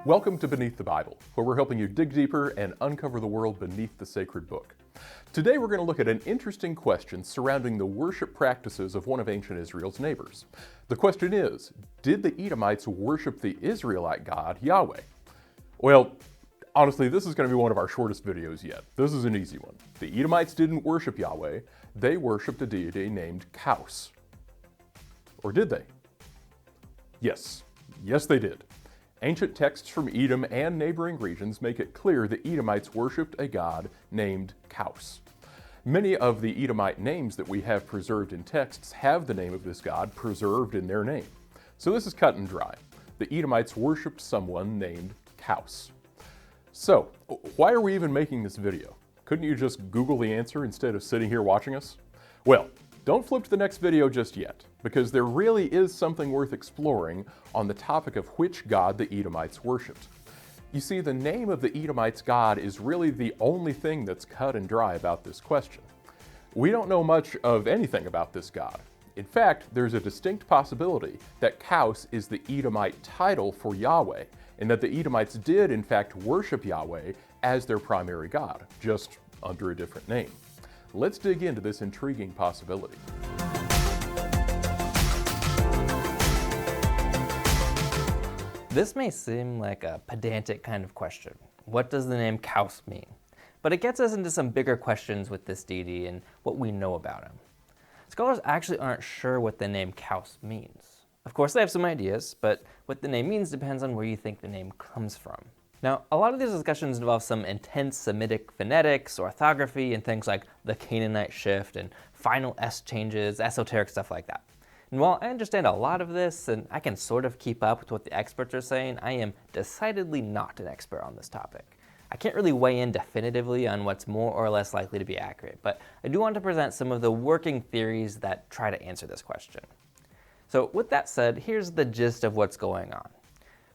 Welcome to Beneath the Bible, where we're helping you dig deeper and uncover the world beneath the sacred book. Today we're going to look at an interesting question surrounding the worship practices of one of ancient Israel's neighbors. The question is, did the Edomites worship the Israelite god, Yahweh? Well, honestly, this is going to be one of our shortest videos yet. This is an easy one. The Edomites didn't worship Yahweh, they worshipped a deity named Qaws. Or did they? Yes, they did. Ancient texts from Edom and neighboring regions make it clear the Edomites worshipped a god named Qaws. Many of the Edomite names that we have preserved in texts have the name of this god preserved in their name. So this is cut and dry. The Edomites worshipped someone named Qaws. So, why are we even making this video? Couldn't you just Google the answer instead of sitting here watching us? Well, don't flip to the next video just yet, because there really is something worth exploring on the topic of which god the Edomites worshipped. You see, the name of the Edomites' god is really the only thing that's cut and dry about this question. We don't know much of anything about this god. In fact, there's a distinct possibility that Qaws is the Edomite title for Yahweh, and that the Edomites did in fact worship Yahweh as their primary god, just under a different name. Let's dig into this intriguing possibility. This may seem like a pedantic kind of question. What does the name Qaws mean? But it gets us into some bigger questions with this deity and what we know about him. Scholars actually aren't sure what the name Qaws means. Of course, they have some ideas, but what the name means depends on where you think the name comes from. Now, a lot of these discussions involve some intense Semitic phonetics, orthography, and things like the Canaanite shift and final S changes, esoteric stuff like that. And while I understand a lot of this, and I can sort of keep up with what the experts are saying, I am decidedly not an expert on this topic. I can't really weigh in definitively on what's more or less likely to be accurate, but I do want to present some of the working theories that try to answer this question. So with that said, here's the gist of what's going on.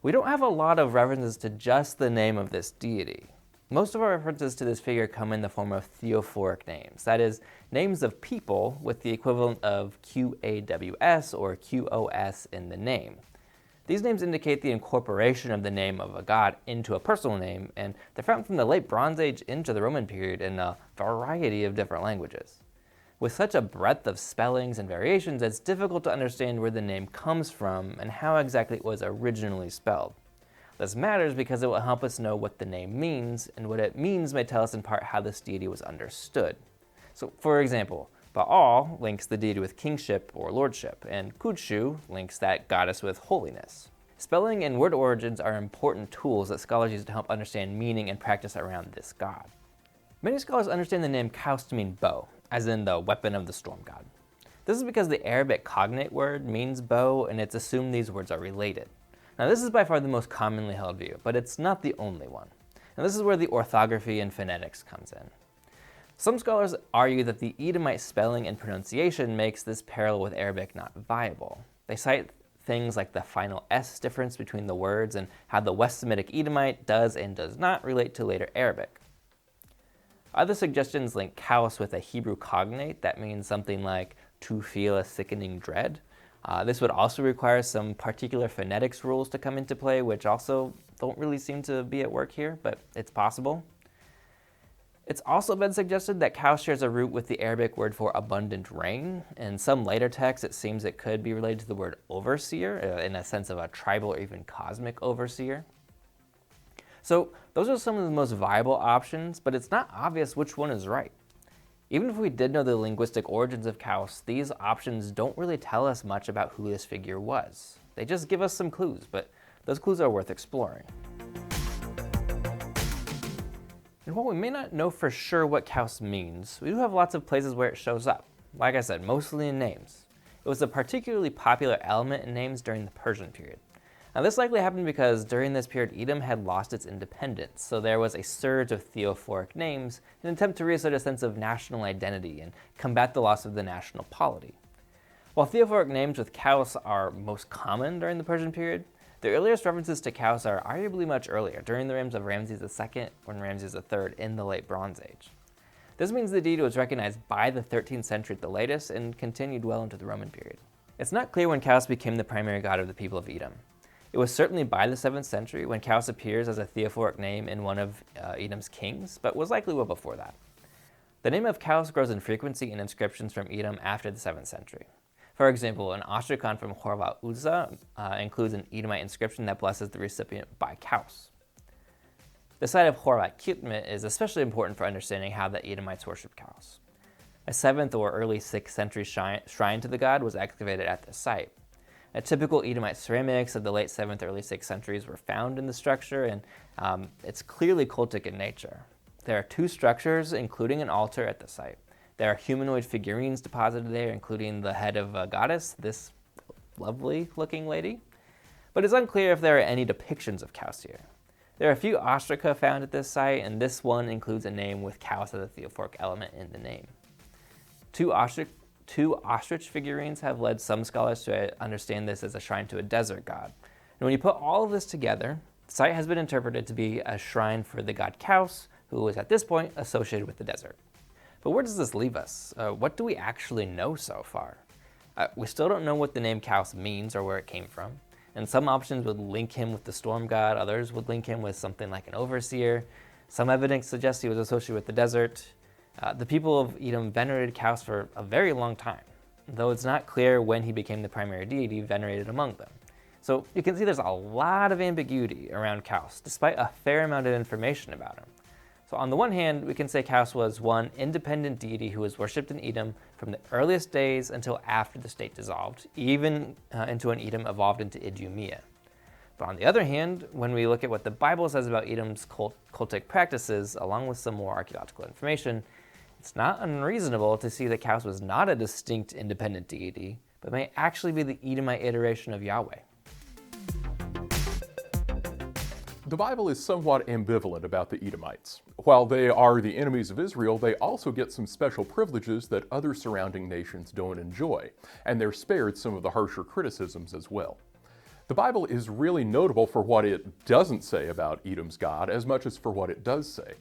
We don't have a lot of references to just the name of this deity. Most of our references to this figure come in the form of theophoric names, that is, names of people with the equivalent of QAWS or QOS in the name. These names indicate the incorporation of the name of a god into a personal name, and they're found from the late Bronze Age into the Roman period in a variety of different languages. With such a breadth of spellings and variations, it's difficult to understand where the name comes from and how exactly it was originally spelled. This matters because it will help us know what the name means, and what it means may tell us in part how this deity was understood. So, for example, Baal links the deity with kingship or lordship, and Kudshu links that goddess with holiness. Spelling and word origins are important tools that scholars use to help understand meaning and practice around this god. Many scholars understand the name Qaws to mean bow, as in the weapon of the storm god. This is because the Arabic cognate word means bow, and it's assumed these words are related. Now, this is by far the most commonly held view, but it's not the only one. And this is where the orthography and phonetics comes in. Some scholars argue that the Edomite spelling and pronunciation makes this parallel with Arabic not viable. They cite things like the final S difference between the words and how the West Semitic Edomite does and does not relate to later Arabic. Other suggestions link Qaws with a Hebrew cognate that means something like to feel a sickening dread. This would also require some particular phonetics rules to come into play, which also don't really seem to be at work here, but it's possible. It's also been suggested that Qaws shares a root with the Arabic word for abundant rain. In some later texts, it seems it could be related to the word overseer, in a sense of a tribal or even cosmic overseer. So those are some of the most viable options, but it's not obvious which one is right. Even if we did know the linguistic origins of Qaws, these options don't really tell us much about who this figure was. They just give us some clues, but those clues are worth exploring. And while we may not know for sure what Qaws means, we do have lots of places where it shows up. Like I said, mostly in names. It was a particularly popular element in names during the Persian period. Now, this likely happened because during this period, Edom had lost its independence, so there was a surge of theophoric names in an attempt to reassert a sense of national identity and combat the loss of the national polity. While theophoric names with Qaws are most common during the Persian period, the earliest references to Qaws are arguably much earlier, during the reigns of Ramses II and Ramses III in the late Bronze Age. This means the deity was recognized by the 13th century at the latest and continued well into the Roman period. It's not clear when Qaws became the primary god of the people of Edom. It was certainly by the 7th century when Qaws appears as a theophoric name in one of Edom's kings, but was likely well before that. The name of Qaws grows in frequency in inscriptions from Edom after the 7th century. For example, an ostracon from Horvat Uzzah includes an Edomite inscription that blesses the recipient by Qaws. The site of Horvat Qutmit is especially important for understanding how the Edomites worshipped Qaws. A 7th or early 6th century shrine to the god was excavated at this site. A typical Edomite ceramics of the late 7th, early 6th centuries were found in the structure, and it's clearly cultic in nature. There are 2 structures, including an altar at the site. There are humanoid figurines deposited there, including the head of a goddess, this lovely-looking lady. But it's unclear if there are any depictions of Qaws here. There are a few ostraca found at this site, and this one includes a name with Qaws as a theophoric element in the name. Two ostrich figurines have led some scholars to understand this as a shrine to a desert god. And when you put all of this together, the site has been interpreted to be a shrine for the god Qaws, who was at this point associated with the desert. But where does this leave us? What do we actually know so far? We still don't know what the name Qaws means or where it came from. And some options would link him with the storm god, others would link him with something like an overseer. Some evidence suggests he was associated with the desert. The people of Edom venerated Qaws for a very long time, though it's not clear when he became the primary deity venerated among them. So you can see there's a lot of ambiguity around Qaws, despite a fair amount of information about him. So on the one hand, we can say Qaws was one independent deity who was worshipped in Edom from the earliest days until after the state dissolved, even into an Edom evolved into Idumea. But on the other hand, when we look at what the Bible says about Edom's cultic practices, along with some more archaeological information, it's not unreasonable to see that Qaws was not a distinct independent deity, but may actually be the Edomite iteration of Yahweh. The Bible is somewhat ambivalent about the Edomites. While they are the enemies of Israel, they also get some special privileges that other surrounding nations don't enjoy, and they're spared some of the harsher criticisms as well. The Bible is really notable for what it doesn't say about Edom's God as much as for what it does say.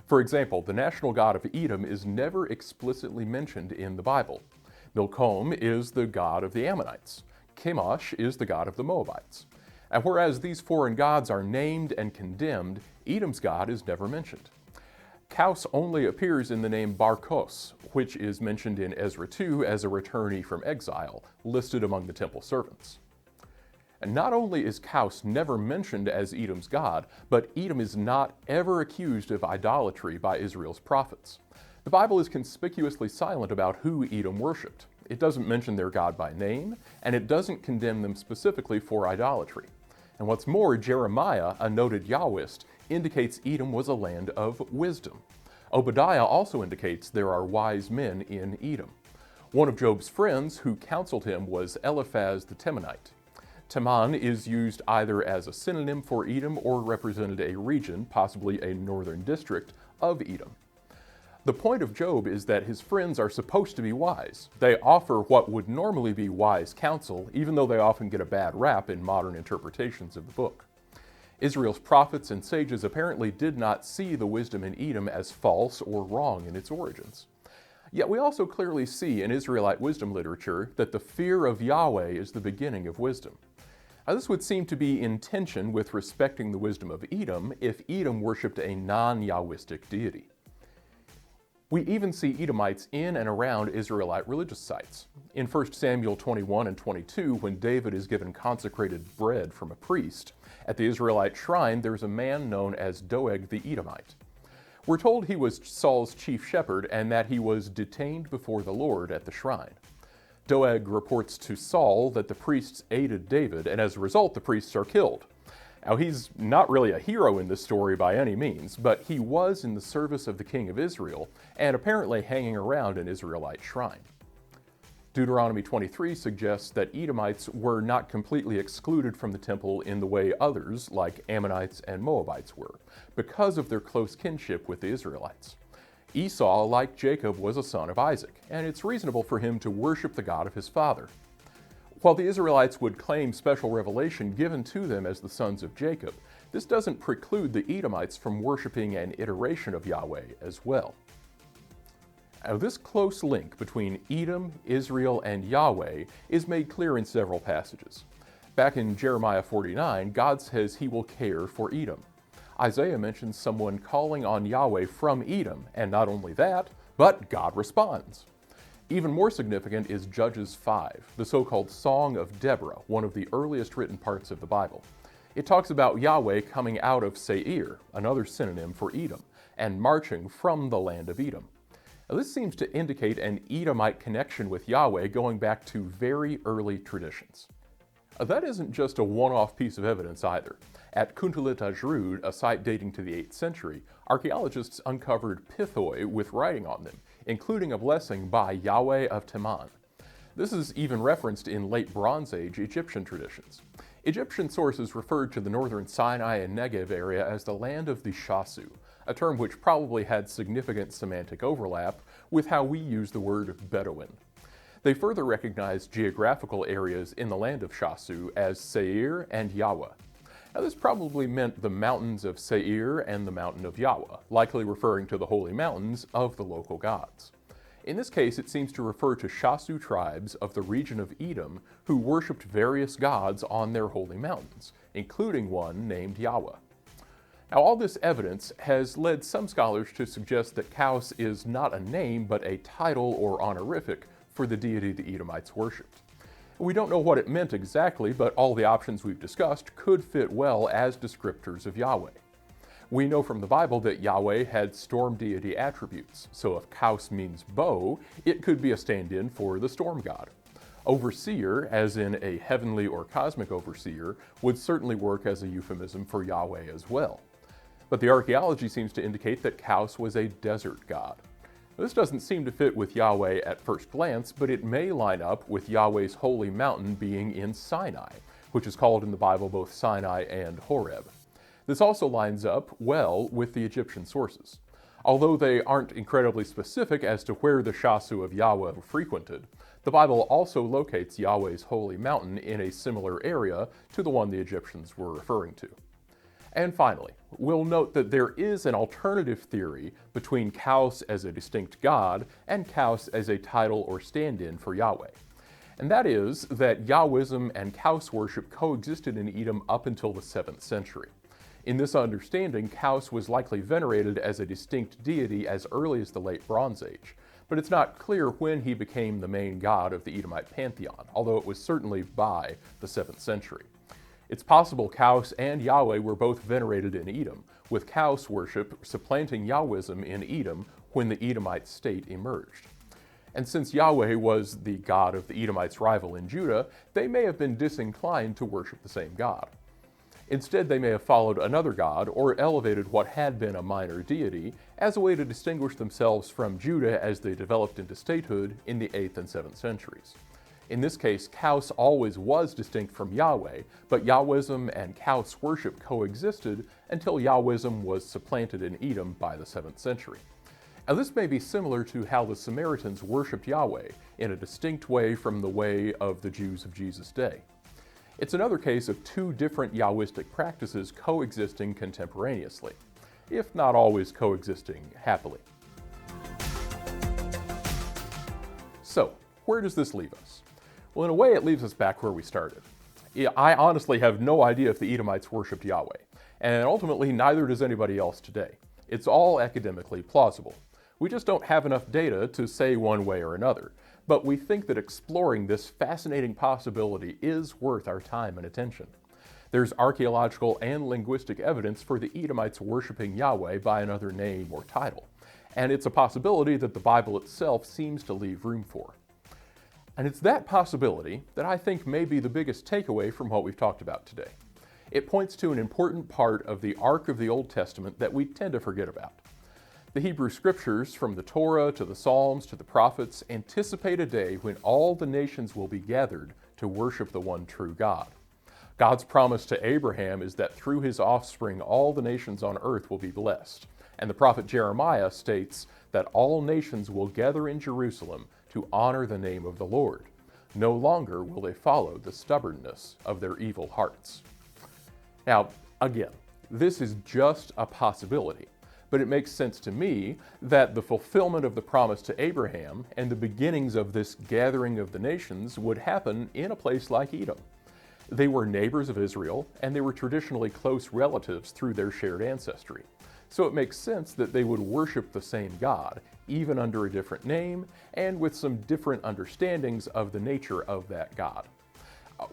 For example, the national god of Edom is never explicitly mentioned in the Bible. Milcom is the god of the Ammonites. Chemosh is the god of the Moabites. And whereas these foreign gods are named and condemned, Edom's god is never mentioned. Qaws only appears in the name Barkos, which is mentioned in Ezra 2 as a returnee from exile, listed among the temple servants. And not only is Qaws never mentioned as Edom's god, but Edom is not ever accused of idolatry by Israel's prophets. The Bible is conspicuously silent about who Edom worshipped. It doesn't mention their god by name, and it doesn't condemn them specifically for idolatry. And what's more, Jeremiah, a noted Yahwist, indicates Edom was a land of wisdom. Obadiah also indicates there are wise men in Edom. One of Job's friends who counseled him was Eliphaz the Temanite. Teman is used either as a synonym for Edom or represented a region, possibly a northern district, of Edom. The point of Job is that his friends are supposed to be wise. They offer what would normally be wise counsel, even though they often get a bad rap in modern interpretations of the book. Israel's prophets and sages apparently did not see the wisdom in Edom as false or wrong in its origins. Yet we also clearly see in Israelite wisdom literature that the fear of Yahweh is the beginning of wisdom. Now, this would seem to be in tension with respecting the wisdom of Edom if Edom worshipped a non-Yahwistic deity. We even see Edomites in and around Israelite religious sites. In 1 Samuel 21 and 22, when David is given consecrated bread from a priest, at the Israelite shrine there's a man known as Doeg the Edomite. We're told he was Saul's chief shepherd and that he was detained before the Lord at the shrine. Doeg reports to Saul that the priests aided David, and as a result the priests are killed. Now, he's not really a hero in this story by any means, but he was in the service of the king of Israel and apparently hanging around an Israelite shrine. Deuteronomy 23 suggests that Edomites were not completely excluded from the temple in the way others, like Ammonites and Moabites, were, because of their close kinship with the Israelites. Esau, like Jacob, was a son of Isaac, and it's reasonable for him to worship the God of his father. While the Israelites would claim special revelation given to them as the sons of Jacob, this doesn't preclude the Edomites from worshiping an iteration of Yahweh as well. Now, this close link between Edom, Israel, and Yahweh is made clear in several passages. Back in Jeremiah 49, God says he will care for Edom. Isaiah mentions someone calling on Yahweh from Edom, and not only that, but God responds. Even more significant is Judges 5, the so-called Song of Deborah, one of the earliest written parts of the Bible. It talks about Yahweh coming out of Seir, another synonym for Edom, and marching from the land of Edom. Now, this seems to indicate an Edomite connection with Yahweh going back to very early traditions. That isn't just a one-off piece of evidence either. At Kuntalit Ajrud, a site dating to the 8th century, archaeologists uncovered pithoi with writing on them, including a blessing by Yahweh of Teman. This is even referenced in late Bronze Age Egyptian traditions. Egyptian sources referred to the northern Sinai and Negev area as the land of the Shasu, a term which probably had significant semantic overlap with how we use the word Bedouin. They further recognized geographical areas in the land of Shasu as Seir and Yahweh. Now, this probably meant the mountains of Seir and the mountain of Yahweh, likely referring to the holy mountains of the local gods. In this case, it seems to refer to Shasu tribes of the region of Edom who worshipped various gods on their holy mountains, including one named Yahweh. Now, all this evidence has led some scholars to suggest that Qaws is not a name, but a title or honorific for the deity the Edomites worshipped. We don't know what it meant exactly, but all the options we've discussed could fit well as descriptors of Yahweh. We know from the Bible that Yahweh had storm deity attributes, so if Qaws means bow, it could be a stand-in for the storm god. Overseer, as in a heavenly or cosmic overseer, would certainly work as a euphemism for Yahweh as well. But the archaeology seems to indicate that Qaws was a desert god. This doesn't seem to fit with Yahweh at first glance, but it may line up with Yahweh's holy mountain being in Sinai, which is called in the Bible both Sinai and Horeb. This also lines up well with the Egyptian sources. Although they aren't incredibly specific as to where the Shasu of Yahweh frequented, the Bible also locates Yahweh's holy mountain in a similar area to the one the Egyptians were referring to. And finally, we'll note that there is an alternative theory between Qaws as a distinct god and Qaws as a title or stand-in for Yahweh. And that is that Yahwism and Qaws worship coexisted in Edom up until the 7th century. In this understanding, Qaws was likely venerated as a distinct deity as early as the late Bronze Age, but it's not clear when he became the main god of the Edomite pantheon, although it was certainly by the 7th century. It's possible Qaws and Yahweh were both venerated in Edom, with Qaws worship supplanting Yahwism in Edom when the Edomite state emerged. And since Yahweh was the god of the Edomites' rival in Judah, they may have been disinclined to worship the same god. Instead, they may have followed another god or elevated what had been a minor deity as a way to distinguish themselves from Judah as they developed into statehood in the 8th and 7th centuries. In this case, Qaws always was distinct from Yahweh, but Yahwism and Qaws worship coexisted until Yahwism was supplanted in Edom by the 7th century. Now, this may be similar to how the Samaritans worshipped Yahweh in a distinct way from the way of the Jews of Jesus' day. It's another case of two different Yahwistic practices coexisting contemporaneously, if not always coexisting happily. So, where does this leave us? Well, in a way, it leaves us back where we started. I honestly have no idea if the Edomites worshipped Yahweh, and ultimately neither does anybody else today. It's all academically plausible. We just don't have enough data to say one way or another, but we think that exploring this fascinating possibility is worth our time and attention. There's archaeological and linguistic evidence for the Edomites worshiping Yahweh by another name or title, and it's a possibility that the Bible itself seems to leave room for. And it's that possibility that I think may be the biggest takeaway from what we've talked about today. It points to an important part of the arc of the Old Testament that we tend to forget about. The Hebrew Scriptures, from the Torah to the Psalms to the prophets, anticipate a day when all the nations will be gathered to worship the one true God. God's promise to Abraham is that through his offspring all the nations on earth will be blessed. And the prophet Jeremiah states that all nations will gather in Jerusalem to honor the name of the Lord. No longer will they follow the stubbornness of their evil hearts. Now, again, this is just a possibility, but it makes sense to me that the fulfillment of the promise to Abraham and the beginnings of this gathering of the nations would happen in a place like Edom. They were neighbors of Israel, and they were traditionally close relatives through their shared ancestry. So it makes sense that they would worship the same God, even under a different name, and with some different understandings of the nature of that God.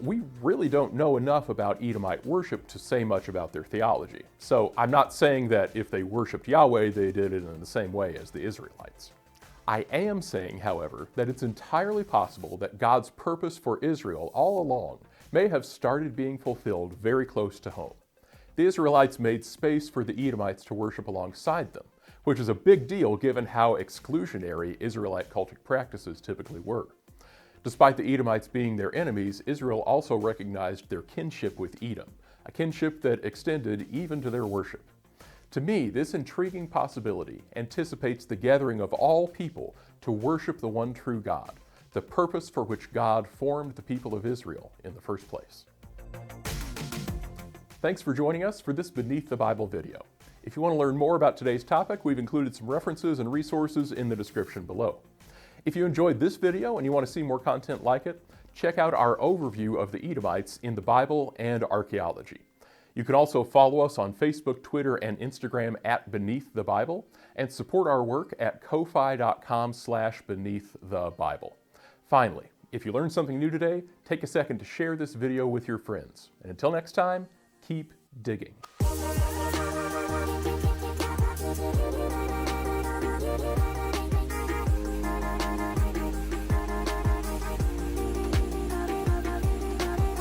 We really don't know enough about Edomite worship to say much about their theology. So I'm not saying that if they worshiped Yahweh, they did it in the same way as the Israelites. I am saying, however, that it's entirely possible that God's purpose for Israel all along may have started being fulfilled very close to home. The Israelites made space for the Edomites to worship alongside them, which is a big deal given how exclusionary Israelite cultic practices typically were. Despite the Edomites being their enemies, Israel also recognized their kinship with Edom, a kinship that extended even to their worship. To me, this intriguing possibility anticipates the gathering of all people to worship the one true God, the purpose for which God formed the people of Israel in the first place. Thanks for joining us for this Beneath the Bible video. If you want to learn more about today's topic, we've included some references and resources in the description below. If you enjoyed this video and you want to see more content like it, check out our overview of the Edomites in the Bible and archaeology. You can also follow us on Facebook, Twitter, and Instagram at Beneath the Bible, and support our work at ko-fi.com/beneaththebible. Finally, if you learned something new today, take a second to share this video with your friends. And until next time, keep digging.